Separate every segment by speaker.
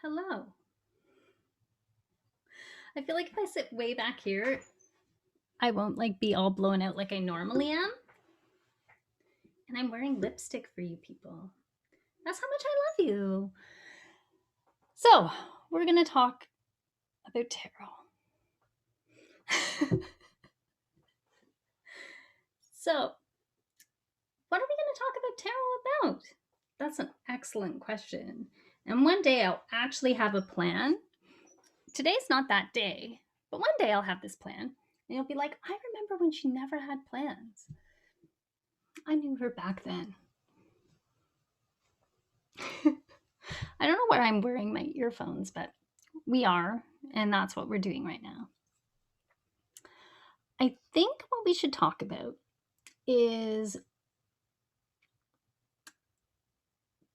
Speaker 1: Hello. I feel like if I sit way back here, I won't be all blown out like I normally am. And I'm wearing lipstick for you people. That's how much I love you. So, we're going to talk about tarot. So, what are we going to talk about tarot about? That's an excellent question. And one day I'll actually have a plan. Today's not that day, but one day I'll have this plan. And you'll be like, I remember when she never had plans. I knew her back then. I don't know where I'm wearing my earphones, but we are, and that's what we're doing right now. I think what we should talk about is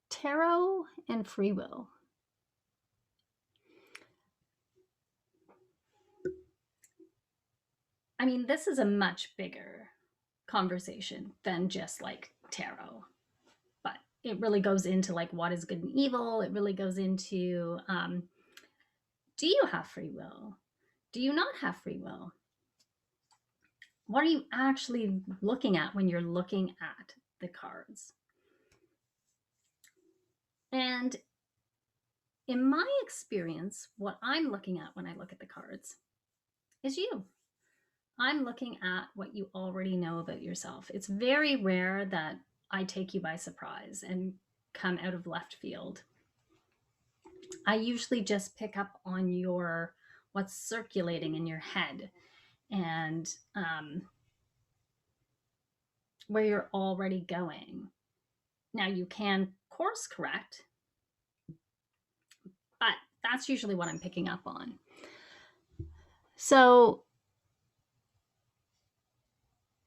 Speaker 1: tarot and free will. I mean, this is a much bigger conversation than just tarot, but it really goes into what is good and evil. It really goes into do you have free will? Do you not have free will? What are you actually looking at when you're looking at the cards? And in my experience, what I'm looking at when I look at the cards is you. I'm looking at what you already know about yourself. It's very rare that I take you by surprise and come out of left field. I usually just pick up on what's circulating in your head and where you're already going. Now, you can course correct, but that's usually what I'm picking up on. So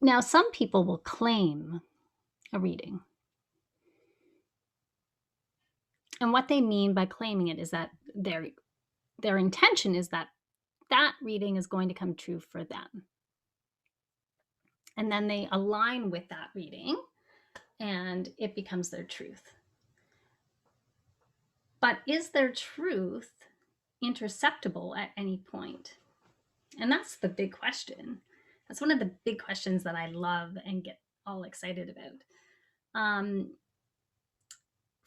Speaker 1: now some people will claim a reading. And what they mean by claiming it is that their intention is that that reading is going to come true for them. And then they align with that reading and it becomes their truth. But is their truth interceptable at any point? And that's the big question. That's one of the big questions that I love and get all excited about.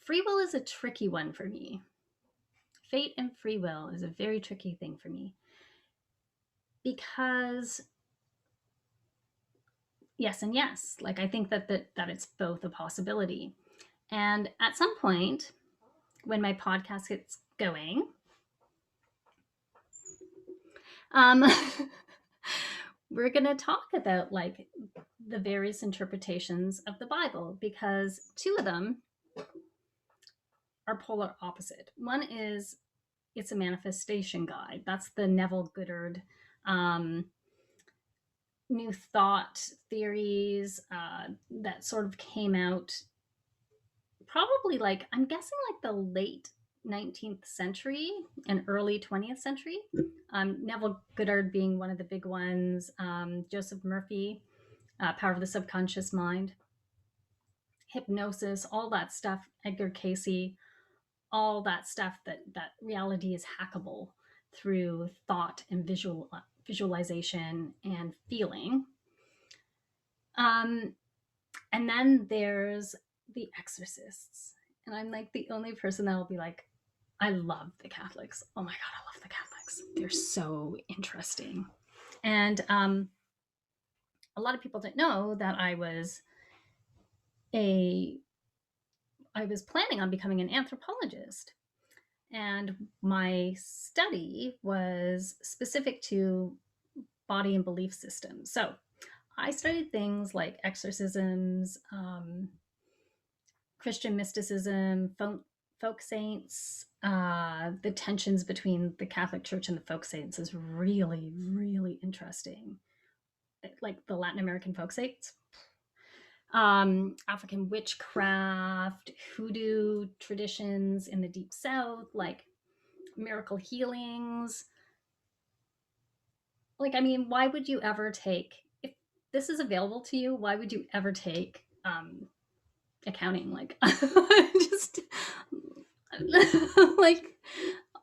Speaker 1: Free will is a tricky one for me. Fate and free will is a very tricky thing for me because yes and yes. I think that it's both a possibility. And at some point, when my podcast gets going, we're going to talk about the various interpretations of the Bible, because two of them are polar opposite. One is it's a manifestation guide. That's the Neville Goddard new thought theories that sort of came out probably I'm guessing the late 19th century and early 20th century. Neville Goddard being one of the big ones, Joseph Murphy, Power of the Subconscious Mind, hypnosis, all that stuff, Edgar Cayce, all that stuff that reality is hackable through thought and visualization and feeling. And then there's the exorcists. And I'm the only person that will be I love the Catholics. Oh my God, I love the Catholics. They're so interesting. And a lot of people didn't know that I was planning on becoming an anthropologist. And my study was specific to body and belief systems. So I studied things like exorcisms, Christian mysticism, folk saints. The tensions between the Catholic Church and the folk saints is really, really interesting. The Latin American folk saints, African witchcraft, hoodoo traditions in the Deep South, miracle healings. Why would you ever take, if this is available to you, why would you ever take accounting? Just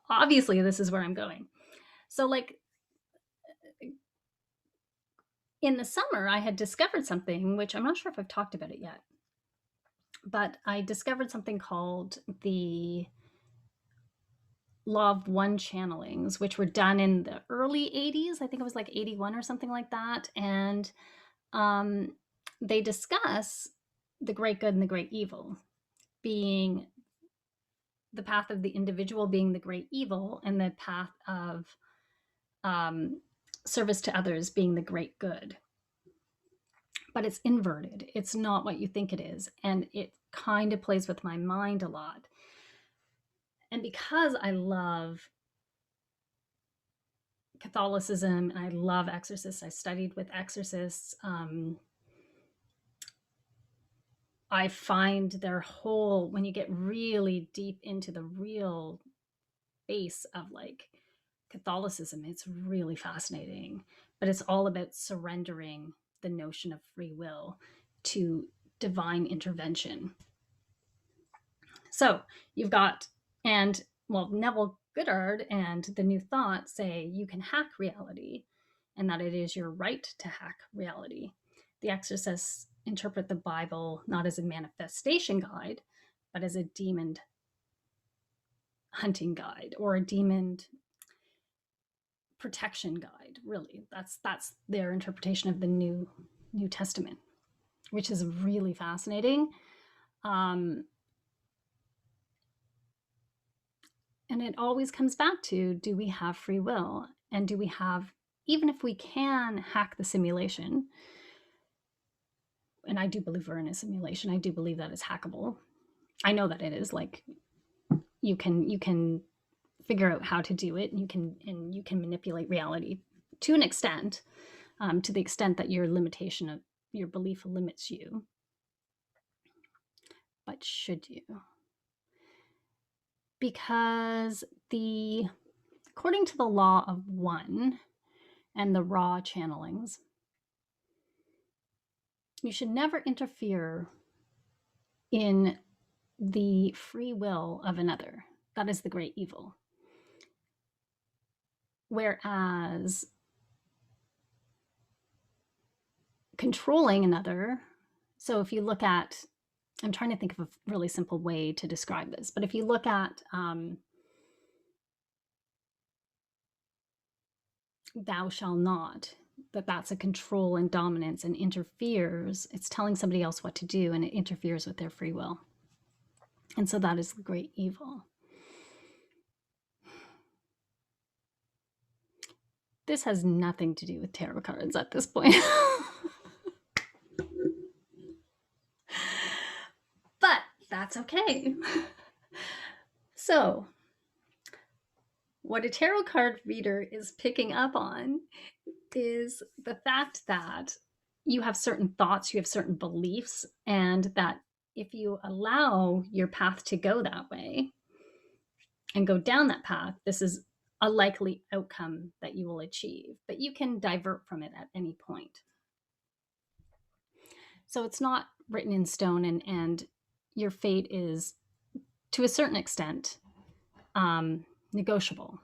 Speaker 1: obviously this is where I'm going. So like in the summer, I had discovered something, which I'm not sure if I've talked about it yet, but I discovered something called the Law of One channelings, which were done in the early 80s. I think it was like 81 or something like that. And um, they discuss the great good and the great evil, being the path of the individual being the great evil, and the path of um, service to others being the great good. But it's inverted. It's not what you think it is. And it kind of plays with my mind a lot. And because I love Catholicism and I love exorcists, I studied with exorcists. I find their whole, when you get really deep into the real base of like Catholicism, it's really fascinating. But it's all about surrendering the notion of free will to divine intervention. So you've got, and well, Neville Goddard and the New Thought say you can hack reality and that it is your right to hack reality. The exorcists interpret the Bible not as a manifestation guide, but as a demon hunting guide or a demon protection guide. Really, that's their interpretation of the New Testament, which is really fascinating. Um, and it always comes back to, do we have free will? And do we have, even if we can hack the simulation, and I do believe we're in a simulation, I do believe that it's hackable. I know that it is. Like you can figure out how to do it, and you can manipulate reality to an extent, to the extent that your limitation of your belief limits you. But should you? Because according to the law of one and the raw channelings, you should never interfere in the free will of another. That is the great evil. Whereas controlling another, so if you look at, I'm trying to think of a really simple way to describe this, but if you look at thou shall not, that's a control and dominance and interferes. It's telling somebody else what to do, and it interferes with their free will. And so that is the great evil. This has nothing to do with tarot cards at this point. But that's okay. So, what a tarot card reader is picking up on is the fact that you have certain thoughts, you have certain beliefs, and that if you allow your path to go that way and go down that path, this is a likely outcome that you will achieve, but you can divert from it at any point. So it's not written in stone, and your fate is, to a certain extent, negotiable.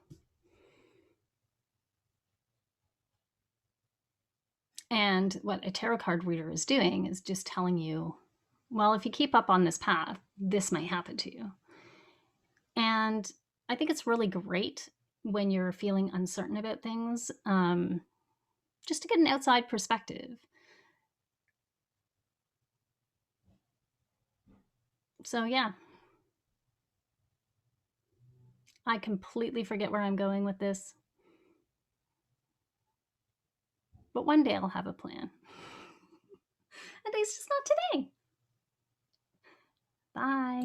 Speaker 1: And what a tarot card reader is doing is just telling you, well, if you keep up on this path, this might happen to you. And I think it's really great when you're feeling uncertain about things, just to get an outside perspective. So, yeah, I completely forget where I'm going with this. But one day I'll have a plan. And it's just not today. Bye.